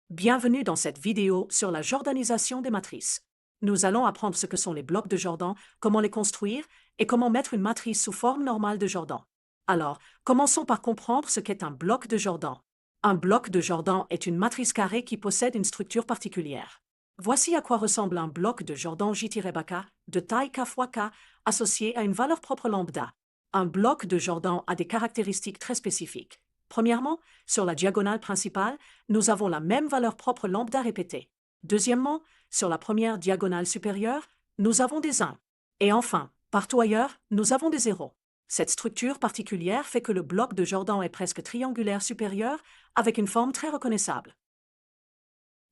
Bienvenue dans cette vidéo sur la jordanisation des matrices. Nous allons apprendre ce que sont les blocs de Jordan, comment les construire et comment mettre une matrice sous forme normale de Jordan. Alors, commençons par comprendre ce qu'est un bloc de Jordan. Un bloc de Jordan est une matrice carrée qui possède une structure particulière. Voici à quoi ressemble un bloc de Jordan J-K de taille K fois K associé à une valeur propre lambda. Un bloc de Jordan a des caractéristiques très spécifiques. Premièrement, sur la diagonale principale, nous avons la même valeur propre lambda répétée. Deuxièmement, sur la première diagonale supérieure, nous avons des 1. Et enfin, partout ailleurs, nous avons des 0. Cette structure particulière fait que le bloc de Jordan est presque triangulaire supérieur avec une forme très reconnaissable.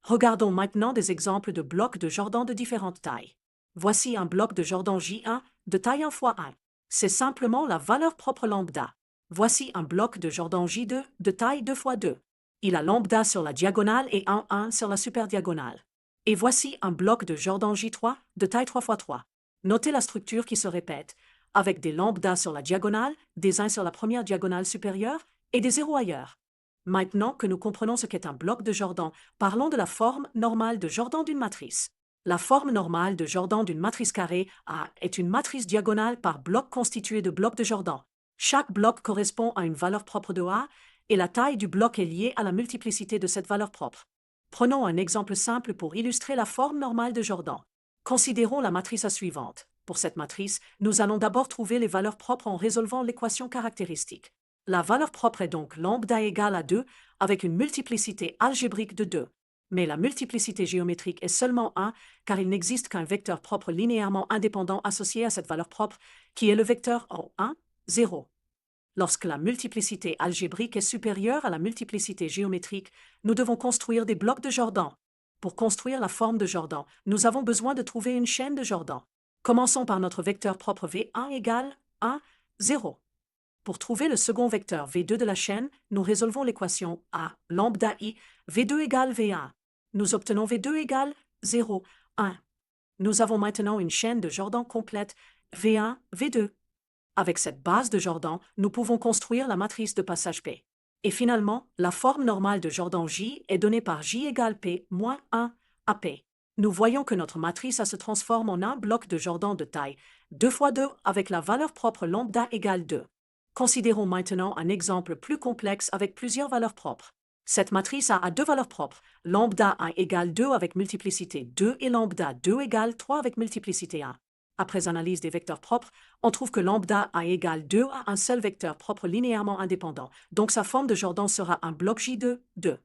Regardons maintenant des exemples de blocs de Jordan de différentes tailles. Voici un bloc de Jordan J1 de taille 1 fois 1. C'est simplement la valeur propre lambda. Voici un bloc de Jordan J2 de taille 2 fois 2. Il a lambda sur la diagonale et 1 sur la superdiagonale. Et voici un bloc de Jordan J3 de taille 3 fois 3. Notez la structure qui se répète, avec des lambda sur la diagonale, des 1 sur la première diagonale supérieure et des 0 ailleurs. Maintenant que nous comprenons ce qu'est un bloc de Jordan, parlons de la forme normale de Jordan d'une matrice. La forme normale de Jordan d'une matrice carrée A est une matrice diagonale par bloc constituée de blocs de Jordan. Chaque bloc correspond à une valeur propre de A et la taille du bloc est liée à la multiplicité de cette valeur propre. Prenons un exemple simple pour illustrer la forme normale de Jordan. Considérons la matrice A suivante. Pour cette matrice, nous allons d'abord trouver les valeurs propres en résolvant l'équation caractéristique. La valeur propre est donc lambda égale à 2 avec une multiplicité algébrique de 2. Mais la multiplicité géométrique est seulement 1 car il n'existe qu'un vecteur propre linéairement indépendant associé à cette valeur propre qui est le vecteur O1, 0. Lorsque la multiplicité algébrique est supérieure à la multiplicité géométrique, nous devons construire des blocs de Jordan. Pour construire la forme de Jordan, nous avons besoin de trouver une chaîne de Jordan. Commençons par notre vecteur propre V1 égale 1, 0. Pour trouver le second vecteur V2 de la chaîne, nous résolvons l'équation A lambda I, V2 égale V1. Nous obtenons V2 égale 0, 1. Nous avons maintenant une chaîne de Jordan complète V1, V2. Avec cette base de Jordan, nous pouvons construire la matrice de passage P. Et finalement, la forme normale de Jordan J est donnée par J égale P moins 1 à P. Nous voyons que notre matrice A se transforme en un bloc de Jordan de taille 2 fois 2 avec la valeur propre lambda égale 2. Considérons maintenant un exemple plus complexe avec plusieurs valeurs propres. Cette matrice A deux valeurs propres, lambda 1 égale 2 avec multiplicité 2 et lambda 2 égale 3 avec multiplicité 1. Après analyse des vecteurs propres, on trouve que lambda A égale 2 à un seul vecteur propre linéairement indépendant, donc sa forme de Jordan sera un bloc J2, 2.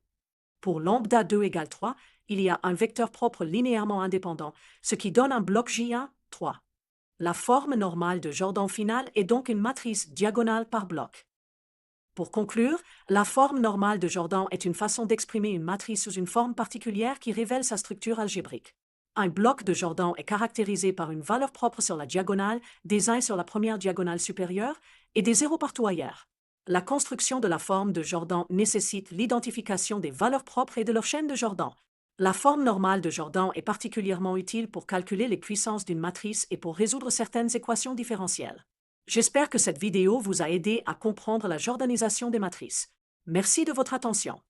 Pour lambda 2 égale 3, il y a un vecteur propre linéairement indépendant, ce qui donne un bloc J1, 3. La forme normale de Jordan finale est donc une matrice diagonale par bloc. Pour conclure, la forme normale de Jordan est une façon d'exprimer une matrice sous une forme particulière qui révèle sa structure algébrique. Un bloc de Jordan est caractérisé par une valeur propre sur la diagonale, des 1 sur la première diagonale supérieure et des 0 partout ailleurs. La construction de la forme de Jordan nécessite l'identification des valeurs propres et de leur chaîne de Jordan. La forme normale de Jordan est particulièrement utile pour calculer les puissances d'une matrice et pour résoudre certaines équations différentielles. J'espère que cette vidéo vous a aidé à comprendre la jordanisation des matrices. Merci de votre attention.